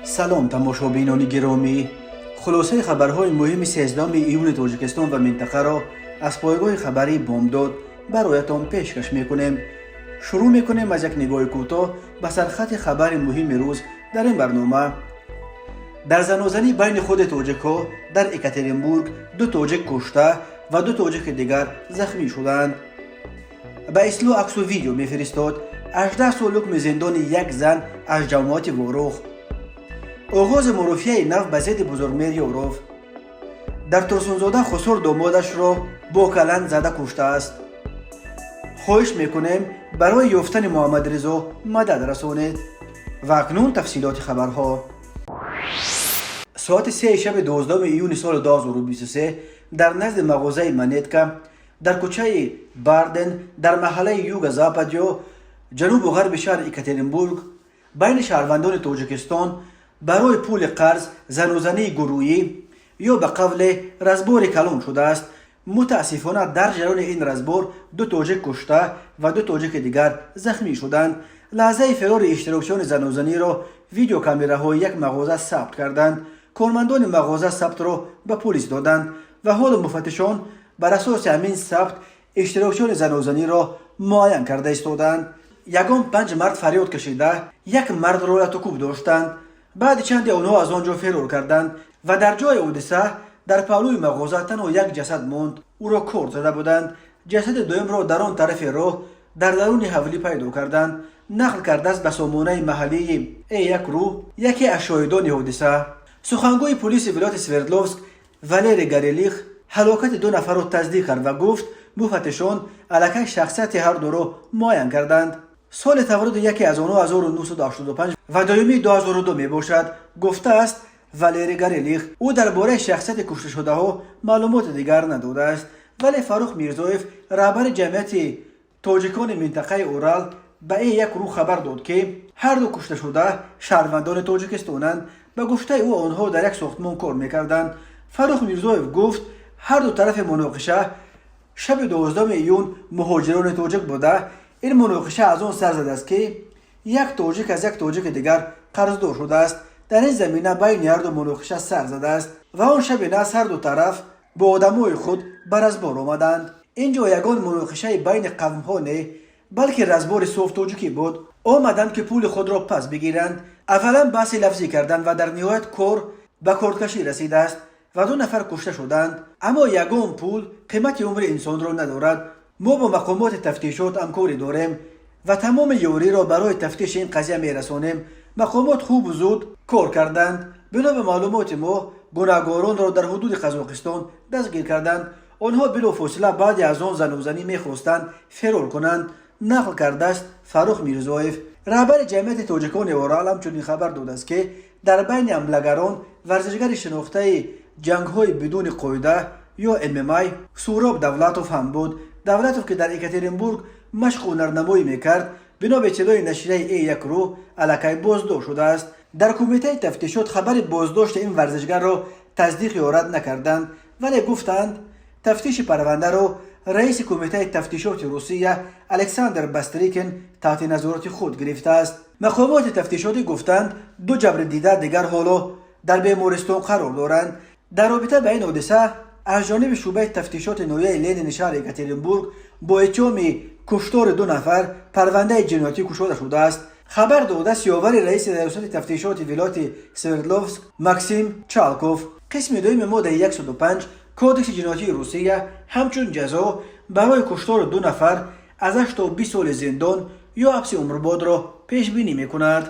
سلام تماشابینان گرامی، خلاصه خبرهای مهم 13 ایون تاجیکستان و منطقه را از پایگاه خبری بامداد برایتان پیشکش میکنیم. شروع میکنیم از یک نگاه کوتاه به سرخط خبر مهم روز در این برنامه. در زنازنی بین خود تاجیک‌ها در اکاترینبورگ 2 تاجیک کشته و 2 تاجیک دیگر زخمی شدند. به اصلاح عکس و ویدیو میفرستاد 18 سال حکم زندان یک زن از جماعت واروخ. آغاز مرافعه نو به ضد بزرگمهر یوروف. در ترسونزاده خسر دامادش را با کلند زده کشته است. خواهش میکنیم برای یافتن محمد رضا مدد رسانید. و اکنون تفصیلات خبرها. ساعت 3 شب 12 ایون سال 2023 در نزد مغازه منیتکا در کوچه باردن در محله یوگا زاپادیو جنوب و غرب شهر اکاترینبورگ بین شهروندان تاجیکستان برای پول قرض زنوزنی گروهی یا به قول رزبار کلان شده است. متاسفانه در جریان این رزبار 2 تاجیک کشته و 2 تاجیک دیگر زخمی شدند. لحظه فرار اشتراکچیان زنوزنی را ویدیو کامراهای یک مغازه ثبت کردند. کارمندان مغازه ثبت را به پلیس دادند و حال مفتشان بر اساس همین ثبت اشتراکچیان زنوزنی را معاین کرده ایستادند. یگان 5 مرد فریاد کشیده یک مرد را کوب داشتند. بعد چندی آنها از آنجا فرار کردند و در جای حادثه در پهلوی مغازه تنها یک جسد ماند. او را کورد زده بودند. جسد دوم را در آن طرف راه در درون حویلی پیدا کردند. نقل کرده است به سامانه محلی یک رو یکی از شاهدان حادثه. سخنگوی پلیس ولایت سوردلوفسک والری گاریلیخ هلاکت 2 نفر را تصدیق کرد و گفت مفتشان علیه شخصیت هر دو را معاین کردند. سال تولد یکی از آنها 1985 و دومی 2002 می باشد گفته است والری گاریلیخ. او درباره شخصیت کشته شده ها معلومات دیگر نداده است، ولی فاروق میرزایف رهبر جمعیت تاجیکان منطقه اورال به این یک رو خبر داد که هر دو کشته شده شهروندان تاجیکستانند. به گفته او آنها در یک ساختمان کار میکردند. فاروق میرزایف گفت هر دو طرف مناقشه شب 12 ایون مهاجران تاجیک بوده. این مناقشه از آن سر زده است که یک تاجیک از یک تاجیک دیگر قرضدار شده است. در این زمینه بین هر دو مناقشه سر زده است و آن شب ناس هر دو طرف با آدمای خود بر رزبار آمدند. اینجا یگان مناقشه بین قوم‌ها نه بلکه رزبار صوف تاجیکی بود. آمدند که پول خود را پس بگیرند. اولا بحث لفظی کردند و در نهایت کار به کارکشی رسیده است و 2 نفر کشته شدند. اما یگان پول قیمت عمر انسان را ندارد. ما با مقامات تفتیشات همکاری داریم و تمام یاری را برای تفتیش این قضیه میرسانیم. مقامات خوب و زود کار کردند. بنا به معلومات ما گناهکاران را در حدود قزاقستان دستگیر کردند. آنها بلافاصله بعد از آن زنوزنی میخواستند فرار کنند. نقل کرده است فاروق میرزایف. رهبر جمعیت تاجیکان اورال همچنین خبر داده است که در بین حملگران ورزشگر شناخته جنگ‌های بدون قاعده یا MMA سوراب دولتوف هم بود. دولتوف که در اکاترینبورگ مشق هنرنمایی میکرد بنا به اطلاع نشریه یک رو علیه بازداشت شده است. در کمیته تفتیشات خبر بازداشت این ورزشگر را تصدیق یا رد نکردند، ولی گفتند تفتیش پرونده را رئیس کمیته تفتیشات روسیه الکساندر باستریکین تحت نظارت خود گرفته است. مقامات تفتیشاتی گفتند 2 جبردیده دیگر حالا در بیمارستان قرار دارند. در رابطه با این حادثه از جانب شعبه تفتیشات نویه لنین شهر اکاترینبورگ با اتهام کشتار 2 نفر پرونده جنایتی گشوده شده است. خبر داده سیاور رئیس ریاست تفتیشات ولایت سوردلوفسک ماکسیم چالکوف. قسم دوم ماده 105 کودکس جنایتی روسیه همچون جزا برای کشتار 2 نفر از 8 تا 20 سال زندان یا حبس عمرباد را پیش بینی میکند.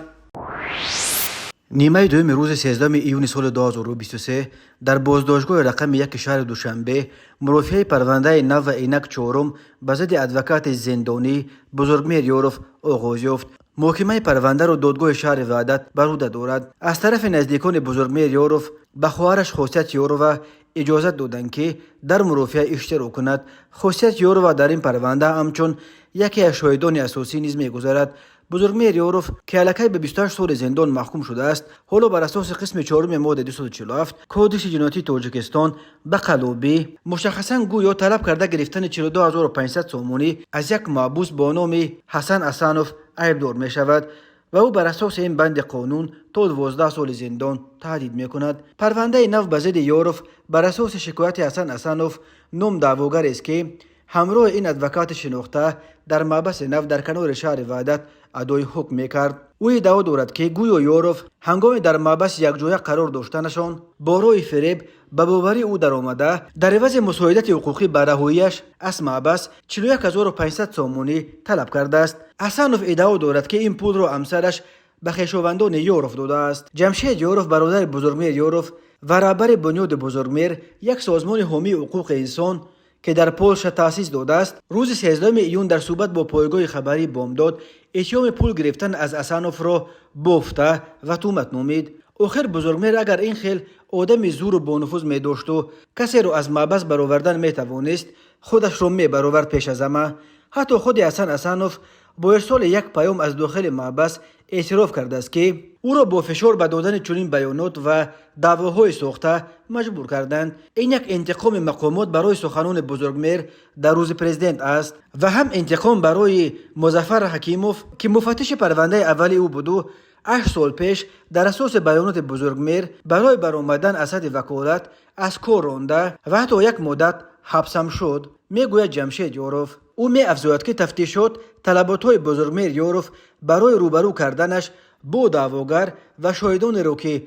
نیمه دوم روز 13 ایون سال 2023 در بازداشتگاه رقم 1 شهر دوشنبه مرافعه پرونده نو و اینک چهارم به ضد ادوکات زندانی بزرگمهر یوروف آغاز یافت. محکمه پرونده را دادگاه شهر وحدت بر عهده دارد. از طرف نزدیکان بزرگمهر یوروف به خواهرش خاصیت یوروف اجازه دادند که در مرافعه اشتراک کند. خاصیت یوروف در این پرونده همچون یکی از شاهدان اساسی نیز می‌گذارد. بزرگمهر یوروف که علیه به 28 سال زندان محکوم شده است، حالا بر اساس قسم 4 ماده 247 کودکس جنایتی تاجیکستان به قلابی مشخصا گویا طلب کرده گرفتن 42500 سومونی از یک محبوس با نام حسن اسانوف عیبدار می شود. و او بر اساس این بند قانون تا 12 سال زندان تهدید میکند. پرونده نو به ضد یوروف بر اساس شکایت حسن اسنوف نام دعواگر است که همراه این ادوکات شناخته در محبس نو در کنار شهر وحدت ادای حکم میکرد. او ادعا دارد که گویا یوروف هنگام در محبس یکجایی قرار داشتنشان با راه فریب به باوری او در آمده در عوض مساعدت حقوقی به رهایی‌اش از محبس 41500 سومونی طلب کرده است. اسنوف ادعا دارد که این پول را همسرش به خویشاوندان یوروف داده است. جمشید یوروف برادر بزرگمیر یوروف و رهبر بنیاد بزرگمیر، یک سازمان حامی حقوق انسان که در پولشا تأسیس داده است، روز 13 ایون در صحبت با پایگاه خبری بامداد اتهام پول گرفتن از اسنوف را بافته و تهمت نامید. آخر بزرگمیر اگر این خیل آدم زور و بانفوذ می داشت و کسی را از محبس برآوردن می توانست، خودش را می برآورد پیش از همه. حتی خود حسن اسنوف با ارسال یک پیام از داخل محبس اعتراف کرده است که او را با فشار به دادن چنین بیانات و دعواهای ساخته مجبور کردند. این یک انتقام مقامات برای سخنان بزرگمیر در روز پرزیدنت است و هم انتقام برای مظفر حکیموف که مفتش پرونده اولی او بود و 8 سال پیش در اساس بیانات بزرگمیر برای برآمدن از حد وکالت از کار رانده و حتی یک مدت حبسم شد. میگوید جمشید یوروف. او می افزاید که تفتیشات طلبات‌های بزرگمیر یوروف برای روبرو کردنش با دعواگر و شاهدان را که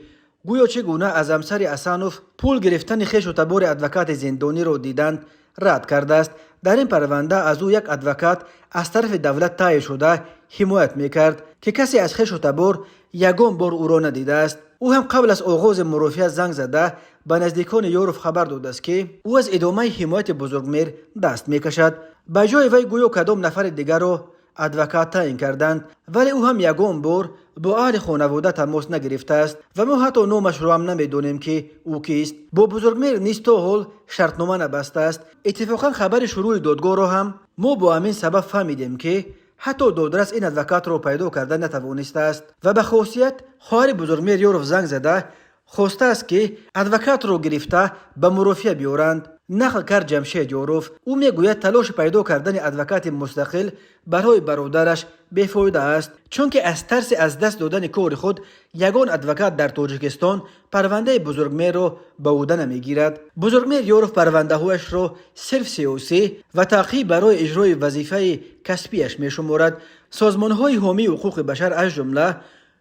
گویا چگونه از همسر اسنوف پول گرفتن خویش و تبار ادوکات زندانی را دیدند رد کرده است. در این پرونده از او یک ادوکات از طرف دولت تعیین شده حمایت میکرد که کسی از خویش و تبار یگان بار او را ندیده است. او هم قبل از آغاز مرافعه زنگ زده به نزدیکان یوروف خبر داده است که او از ادامه حمایت بزرگمیر دست میکشد. به جای وی گویا کدام نفر دیگر را ادوکات تعیین کردند، ولی او هم یگان بار با اهل خانواده تماس نگرفته است و ما حتی نامش را هم نمیدونیم که او کیست. با بزرگمیر نیز تا حال شرطنامه نبسته است. اتفاقا خبر شروع دادگاه را هم ما با همین سبب فهمیدیم که حتی دادرس این ادوکات را پیدا کرده نتوانسته است و به خاصیت خواهر بزرگمیر یوروف زنگ زده خواسته است که ادوکات را گرفته به مرافعه بیارند. نقل کرد جمشید یوروف. او میگوید تلاش پیدا کردن ادوکات مستقل برای برادرش بیفایده است، چون که از ترس از دست دادن کار خود یگان ادوکات در تاجیکستان پرونده بزرگمیر را به عهده نمیگیرد. بزرگمیر یوروف پرونده هایش را صرف سیاسی و تعقیب برای اجرای وظیفه کسبیش میشمارد. سازمان های حامی حقوق بشر از جمله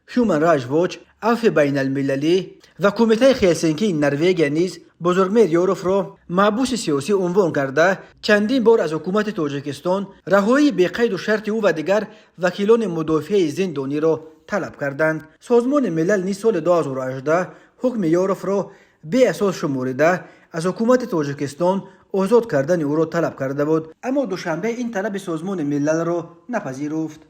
هیومن رایتس واچ، عفو بین المللی و کمیته هلسینکی نروژ نیز بزرگمیر یوروف را محبوس سیاسی عنوان کرده چندین بار از حکومت تاجیکستان رهایی بی قید و شرط او و دیگر وکیلان مدافع زندانی را طلب کردند. سازمان ملل نیز سال 2018 حکم یوروف را بی اساس شمرده از حکومت تاجیکستان آزاد کردن او را طلب کرده بود، اما دوشنبه این طلب سازمان ملل را نپذیرفت.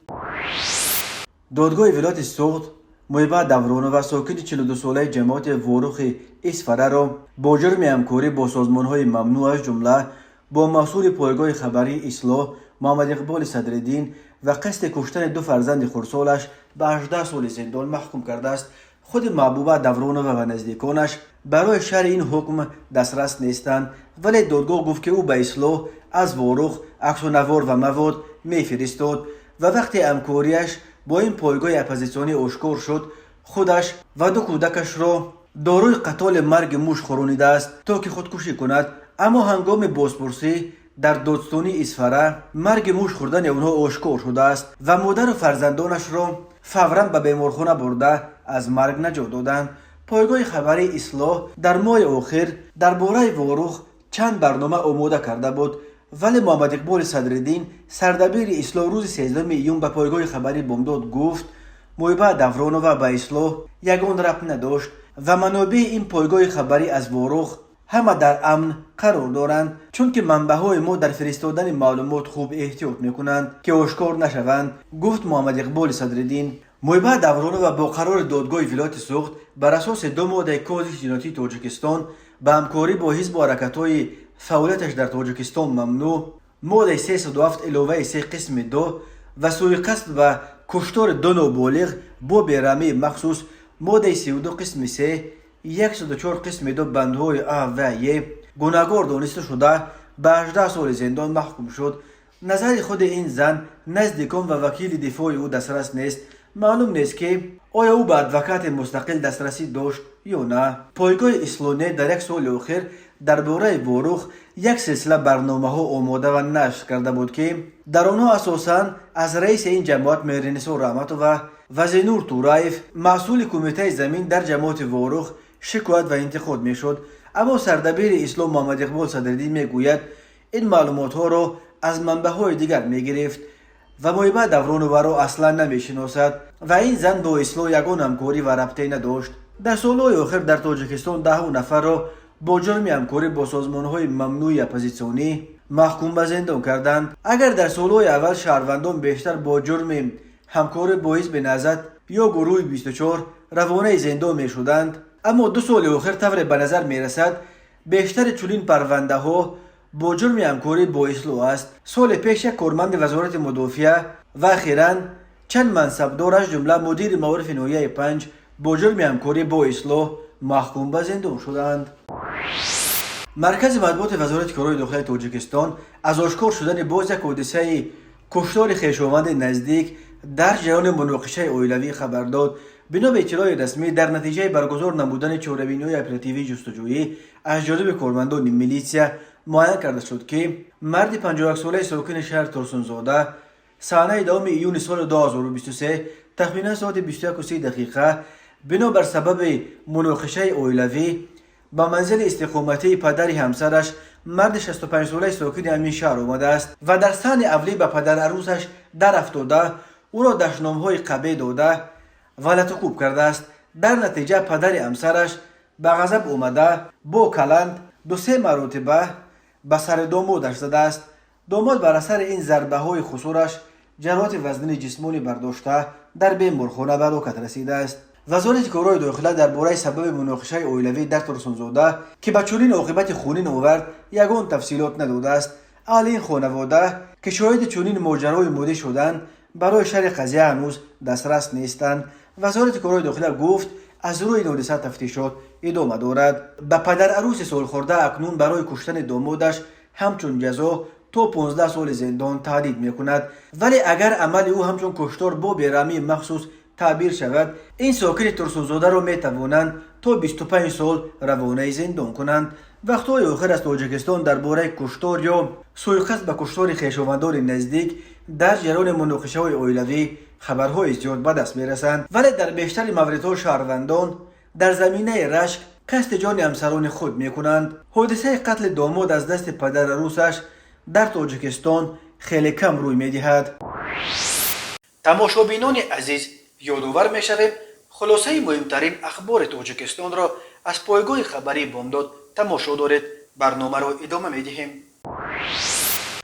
دادگاه ولایت سوخت محبت دورانو و ساکن 42 ساله جماعت واروخ اسفره را با جرم همکاری با سازمان‌های ممنوع از جمله با مسئول پایگاه خبری اصلاح محمد اقبال صدرالدین و قصد کشتن 2 فرزند خردسالش به 18 سال زندان محکوم کرده است. خود محبوبه دورانو و نزدیکانش برای شرح این حکم دسترس نیستند، ولی دادگاه گفت که او به اصلاح از واروخ عکس و نوار و مواد میفرستاد و وقتی همکاریش با این پایگاه اپوزیسیونی آشکار شد خودش و 2 کودکش را داروی قتال مرگ موش خورانیده است تا که خودکشی کند. اما هنگام بازپرسی در دادستانی اسفره مرگ موش خوردن اونها آشکار شده است و مادر و فرزندانش را فوراً به بیمارخانه برده از مرگ نجات دادند. پایگاه خبری اصلاح در ماه آخر درباره واروخ چند برنامه آماده کرده بود، ولی محمد اقبال صدرالدین سردبیر اصلاح روز 13 ایون به پایگاه خبری بامداد گفت محبت دورانو به اصلاح یگان ربط نداشت و منابع این پایگاه خبری از واروخ همه در امن قرار دارند، چون که منبع‌های ما در فرستادن معلومات خوب احتیاط میکنند که آشکار نشوند، گفت محمد اقبال صدرالدین. محبت دورانو با قرار دادگاه ولایت سوخت بر اساس 2 ماده کودکس جنایی تاجیکستان به همکاری با حزب حرکت‌های فعالیتش در تاجیکستان ممنوع، ماده 307 علاوه 3 قسم 2 و سوء قصد و کشتار 2 نابالغ با بیرحمی مخصوص، ماده 32 قسم 3 104 قسم 2 بندهای ا و ی گناهکار دانسته شده به 18 سال زندان محکوم شد. نظر خود این زن نزدیکان و وکیل دفاع او دسترس نیست معلوم نیست که آیا او به ادوکات مستقل دسترسی داشت یا نه. پایگاه اسلونت در یک سال اخیر درباره بوروخ یک سلسله برنامه ها آماده و نشر کرده بود که در آنها اساساً از رئیس این جماعت میرنسو رحمتوف و زینور تورایف مسئول کمیته زمین در جماعت بوروخ شکایت و انتقاد میشد. اما سردبیر اسلام محمد اقبال صدرالدین میگوید این معلومات ها را از منبع های دیگر میگرفت و محبت دوران ورا اصلا نمیشناسد و این زن با اسلام یگان همکاری و رابطه نداشت. در سالهای آخر در تاجیکستان 10 نفر را با جرم همکاری با سازمان‌های ممنوع اپوزیسیونی محکوم به زندان کردند. اگر در سالهای اول شهروندان بیشتر با جرم همکاری با حزب نهضت یا گروه 24 روانه زندان می‌شدند، اما 2 سال آخر طور به نظر می‌رسد بیشتر چنین پرونده ها با جرم همکاری با اسلو است. سال پیش یک کارمند وزارت مدافعه و اخیراً چند منصبدار از جمله مدیر معارف ناحیه 5 با جرم همکاری با اسلو محکوم به زندان شدند. مرکز مطبوعات وزارت کارهای داخلی تاجیکستان از آشکار شدن باز یک حادثه کشتار خویشاوند نزدیک در جریان مناقشه اولیوی خبر داد. بنا به اطلاع رسمی در نتیجه برگزار نمودن چهاربینی اپراتیوی جستجویی از جانب کارمندان میلیسیا معین کرده شد که مرد 51 ساله ساکن شهر ترسونزاده صحنه 2 ایون سال 2023 تخمینا ساعت 21:30 بنا بر سبب مناقشه اولیوی با منزل استقامتی پدر همسرش مرد 65 ساله ساکن همین شهر آمده است و در صحن اولی به پدر عروسش در افتاده او را دشنام‌های قبیح داده و لطکوب کرده است. در نتیجه پدر همسرش به غضب آمده با کلند 2-3 مرتبه به سر دامادش زده است. داماد بر اثر این ضربه های خسورش جراحت وزنی جسمانی برداشته در بیمارخانه به هلاکت رسیده است. وزارت کارهای داخلی درباره سبب مناقشه اولیوی در ترسونزاده که به چنین عاقبت خونین آورد یگان تفصیلات نداده است. اهل این خانواده که شاهد چنین ماجرای مودی شدند برای شرح قضیه هنوز دسترس نیستند. وزارت کارهای داخلی گفت از روی این حادثه تفتیشات ادامه دارد. به پدر عروس سالخورده اکنون برای کشتن دامادش همچون جزا تا 15 سال زندان تهدید میکند، ولی اگر عمل او همچون کشتار با بیرحمی مخصوص تعبیر شود این ساکن ترسونزاده را میتوانند تا 25 سال روانه زندان کنند. وقتهای آخر از تاجیکستان درباره کشتار یا سوءقصد به کشتار خویشاوندان نزدیک در جریان مناقشه های اولیوی خبرهای زیاد به دست میرسند، ولی در بیشتر موردها شهروندان در زمینه رشک قصد جان همسران خود میکنند. حادثه قتل داماد از دست پدر عروسش در تاجیکستان خیلی کم روی میدهد. تماشابینان عزیز، یادآور میشویم خلاصه مهمترین اخبار تاجیکستان را از پایگاه خبری بامداد تماشا دارید. برنامه را ادامه میدهیم.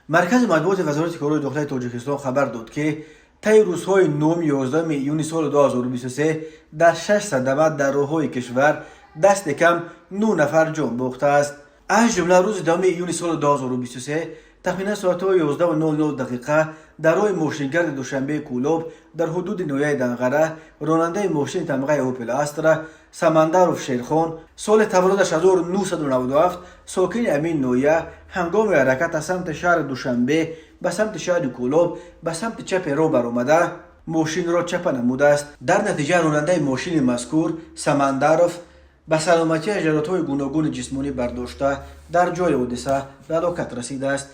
مرکز مطبوعات وزارت کارهای داخلی تاجیکستان خبر داد که طی روزهای 9-11 ایون سال 2023 در 6 صدمه در راههای کشور دست کم 9 نفر جان باخته است. از جمله روز 2 ایون سال 2023 تخمینا ساعت 11:00 در راه ماشینگرد دوشنبه کولوب در حدود ناحیه دنغره راننده ماشین تمغه اوپل استرا سمندروف شیرخان سال تولدش 1997 ساکن امین ناحیه هنگام حرکت از سمت شهر دوشنبه به سمت شهر کولوب به سمت چپ رو برآمده ماشین را چپه نموده است. در نتیجه راننده ماشین مذکور سمندروف به سلامتی ضررهای گوناگون جسمانی برداشته در جای حادثه به هلاکت رسیده است.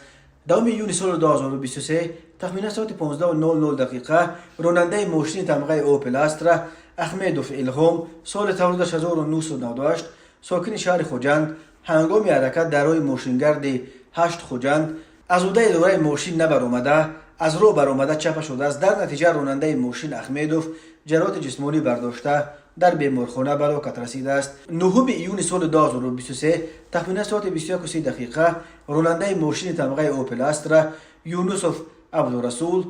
2 ایون سال 2023 تخمینا ساعت 15:00 راننده ماشین تمغه اوپل استرا احمدوف الهام سال تولدش 1998 ساکن شهر خوجند هنگام حرکت در راه ماشینگرد 8 خوجند از عهده اداره ماشین نبرآمده از راه برآمده چپ شده است. در نتیجه راننده ماشین احمدوف جراحت جسمانی برداشته در بیمارخانه به هلاکت رسیده است. 9 ایون سال 2023 تخمینا ساعت 21:30 راننده ماشین تمغه اوپل استرا یونوسف عبدالرسول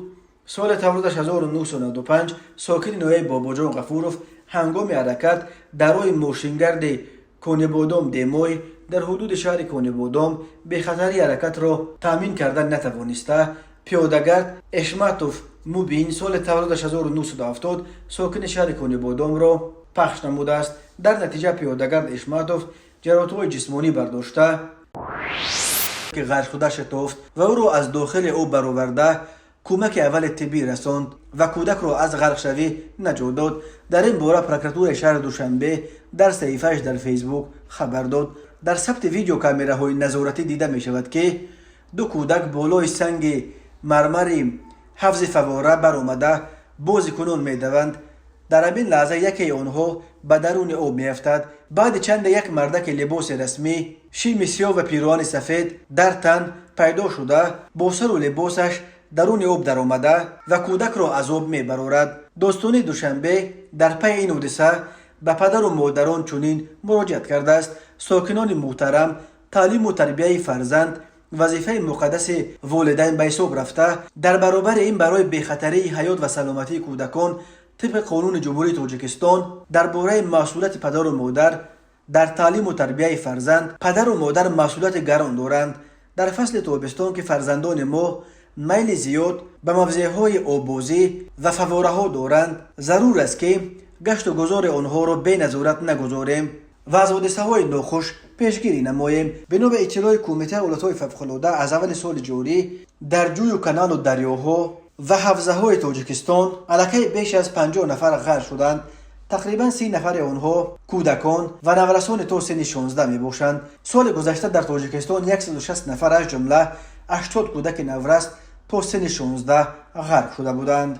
سال تولدش 1995 ساکن ناحیه باباجان غفوروف هنگام حرکت در راه ماشینگرد کونبودام دیموی در حدود شهر کونبودام به خطری حرکت را تامین کردن نتوانسته پیادهگرد اشماتوف موبین سال تولدش 1970 ساکن شهر کونبودام را پخش نموده است. در نتیجه پیادهگرد اشماتوف جراحت‌های جسمانی برداشته که غرق شده شتافت و او را از داخل او برآورده کمک اول طبی رساند و کودک را از غرق شوی نجات داد. در این باره پروکراتور شهر دوشنبه در صحیفه‌اش در فیسبوک خبر داد. در ثبت ویدیو کامراهای نظارتی دیده می شود که دو کودک بالای سنگ مرمر حفظ فواره بر آمده بازی کنون می دوند. در همین لحظه یکی آنها به درون آب می افتد. بعد چند یک مردک لباس رسمی شیمی سیاه و پیراهن سفید در تن پیدا شده با سر و لباسش درون آب در آمده و کودک را از آب می برآورد. دوستان دوشنبه در پی این حادثه به پدر و مادران چنین مراجعت کرده است: ساکنان محترم، تعلیم و تربیت فرزند وظیفه مقدس والدین به حساب رفته. در برابر این برای بخطری حیات و سلامتی کودکان طبق قانون جمهوری تاجیکستان درباره مسئولیت پدر و مادر در تعلیم و تربیت فرزند، پدر و مادر مسئولیت گران دارند. در فصل تابستان که فرزندان ما میل زیاد به موضعهای آببازی و فواره ها دارند، ضرور است که گشت و گذار آنها را به نظارت نگذاریم و از حادثه های ناخوش پیشگیری نماییم. بنا به اطلاع کمیته حالتهای فوق‌العاده از اول سال جاری در جوی و کانال و دریاها و حوزه های تاجیکستان الکی بیش از 50 نفر غرق شدند. تقریبا 30 نفر آنها کودکان و نورسان تا سن 16 می باشند. سال گذشته در تاجیکستان 160 نفر از جمله 80 کودک نورس تا سن 16 غرق شده بودند.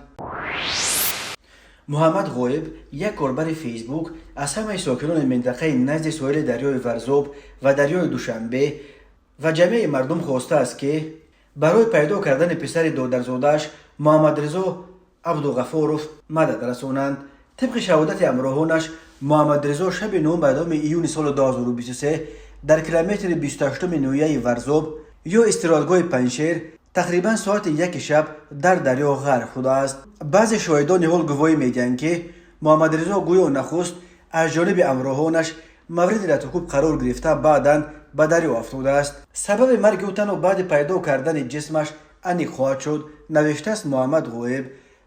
محمد غایب، یک کاربر فیسبوک، از همه ساکنان منطقه نزد ساحل دریای ورزاب و دریای دوشنبه و جمعی مردم خواسته است که برای پیدا کردن پسر دادرزادش محمد رضا عبدالغفارov مدد رسانند. طبق شهادت همراهانش، محمد رضا شب 9 ایون سال 2023 در کیلومتر 28 نویه ورزاب یا استراحتگاه پنشیر تقریبا ساعت 1 شب در دریا غرق شده است. بعضی شاهدان حال گواهی میدهند که محمد رضا گویا نخست از جانب همراهانش مورد رتوکوب قرار گرفته بعداً به دریا افتاده است. سبب مرگ او تنها بعد پیدا کردن جسمش انیق خواهد شد، نوشته است محمد غایب.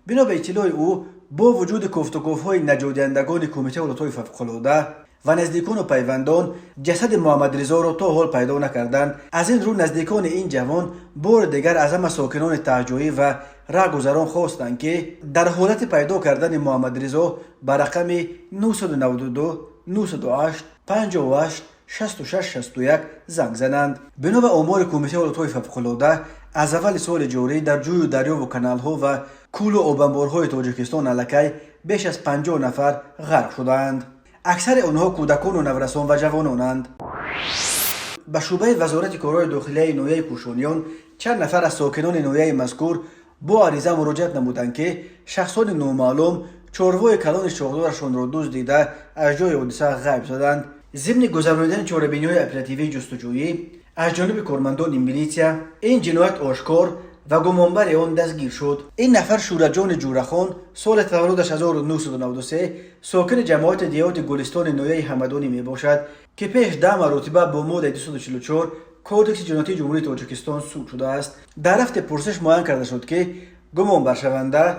بنا به اطلاع او، با وجود گفتگوهای نجات دهندگان کمیته حالتهای فوق‌العاده و نزدیکان و پیوندان، جسد محمد رضا را تا حال پیدا نکردند. از این رو نزدیکان این جوان بار دیگر از همه ساکنان تهجویی و رهگذران خواستند که در حالت پیدا کردن محمد رضا به رقم 992 908 58 66 61 زنگ زنند. بنا به آمار کمیته حالتهای فوق‌العاده از اول سال جاری در جوی و دریا و کانال ها و کول و آبانبارهای تاجیکستان الکی بیش از 50 نفر غرق شدند. اکثر آنها کودکان و نورسان و جوانانند. به شعبه وزارت کارهای داخلی نویه کوشانیان چند نفر از ساکنان نویه مذکور با عریضه مراجعت نمودند که شخصان نامعلوم چاره‌های کلان شاخدارشان را دزدیده از جای حادثه غیب شدند. ضمن گذراندن چاره‌بینی‌های اپراتیوی جستجویی از جانب کارمندان میلیسیا، این جنایت آشکار و گمانبر آن دستگیر شد. این نفر شورجان جورخان، سال تولدش 1993، ساکن جماعت دیهات گلستان نویه همدانی می باشد که پیش 10 مرتبه با ماده 244 کودکس جنایتی جمهوری تاجیکستان سود شده است. در رفت پرسش معین کرده شد که گمانبر شونده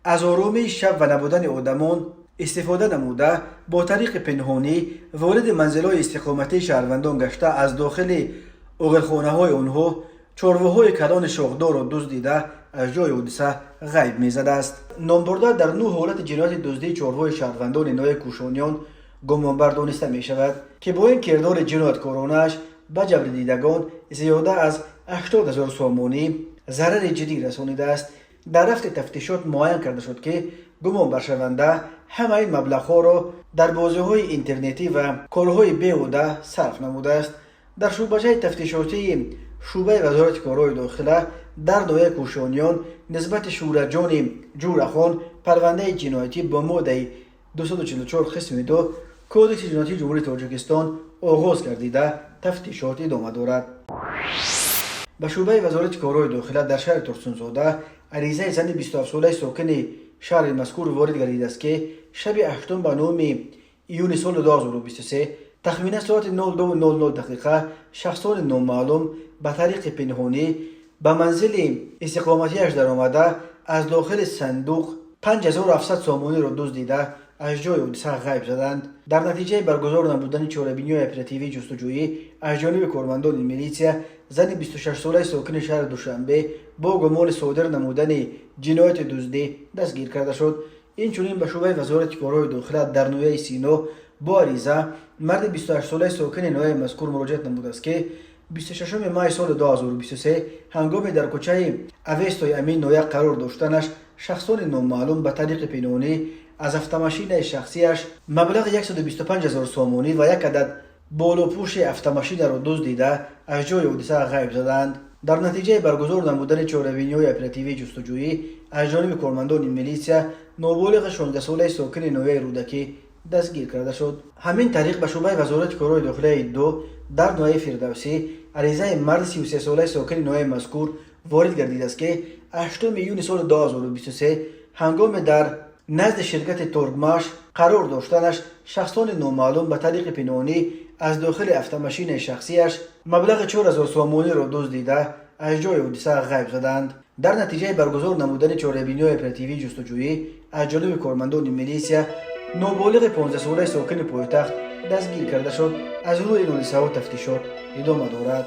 از آرامی شب و نبودن آدمان استفاده نموده با طریق پنهانی وارد منزل‌های استقامتی شهروندان گشته از داخل اغلخانه‌های آنها چاره‌های کلان شاخدار را دزدیده از جای حادثه غیب می‌زده است. نامبرده در 9 حالت جنایت دزدی چاره‌های شهروندان نویه کوشانیان گمانبر دانسته می‌شود که با این کردار جنایتکارانه‌اش به جبر دیدگان زیاده از 80,000 سامانی ضرر جدی رسانیده است. در رفت تفتیشات معین کرده شد که گمانبر شونده همه این مبلغ‌ها را در بازی‌های اینترنتی و کارهای بیهوده صرف نموده است. در شعبه تفتیشاتی شعبه وزارت کارهای داخله در نویه کوشانیان نسبت شورجان جورخان پرونده جنایتی با ماده 244 قسم 2 کودکس جنایتی جمهوری تاجیکستان آغاز گردیده تفتیشات ادامه دارد. به شعبه وزارت کارهای داخله در شهر ترسونزاده عریضه زن 27 ساله ساکن شهر مذکور وارد گردیده است که شب 8 به 9 ایون سال 2023 تخمیناً ساعت 02:00 دقیقه شخصان نامعلوم به طریق پنهانی به منزل استقامتیش در آمده از داخل صندوق 5700 سامانی را دزدیده از جای حادثه غیب زدند. در نتیجه برگزار نبودن چاره‌بینی اپراتیوی جستجویی از جانب کارمندان میلیسیا، زن 26 ساله ساکن شهر دوشنبه با گمان صادر نمودن جنایت دزدی دستگیر کرده شد. این چنین به شعبه وزارت کارهای داخله در نویه سینا با عریضه مرد 28 ساله ساکن نویه مذکور مراجعت نموده است که 26 مای سال 2023 هنگامی در کوچه اوستای امین نویه قرار داشتنش شخصان نامعلوم به طریق پنهانی از автомашین شخصیش مبلغ 125,000 سومانی و یک عدد بالاپوش автомашین را دزدیده از جای حادثه غیب زدند. در نتیجه برگزار نمودن چاره‌بینی اپراتیوی جستجویی از جانب کارمندان میلیسیا، نابالغ 16 ساله ساکن نویه رودکی دستگیر کرده شد. همین طریق به شعبه وزارت کارهای داخله 2 در نویه فردوسی عریضه مرد 33 ساله ساکن نویه مذکور وارد گردیده است که 8 میلیون سال 2023 هنگام در نزد شرکت تورگماش قرار داشتنش شخصان نامعلوم به طریق پنهانی از داخل автомашین شخصیش مبلغ 4,000 سومانی را دزدیده از جای حادثه غیب زدند. در نتیجه برگزار نمودن چاره‌بینی اپراتیوی جستجویی از جانب کارمندان میلیسیا، نابالغ 15 ساله ساکن پایتخت دستگیر کرده شد. از روی این حادثه تفتیشات ادامه دارد.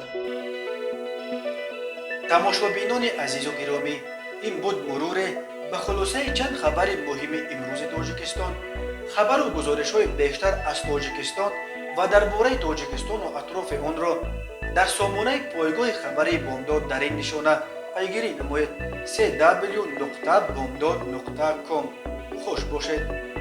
تماشابینان عزیز و گرامی، این بود مرور به خلاصه چند خبر مهم امروز تاجیکستان. خبر و گزارش‌های بیشتر از تاجیکستان و درباره تاجیکستان و اطراف آن را در سامانه پایگاه خبری بامداد در این نشانه پیگیری نمایید: www.bamdad.com. خوش باشید.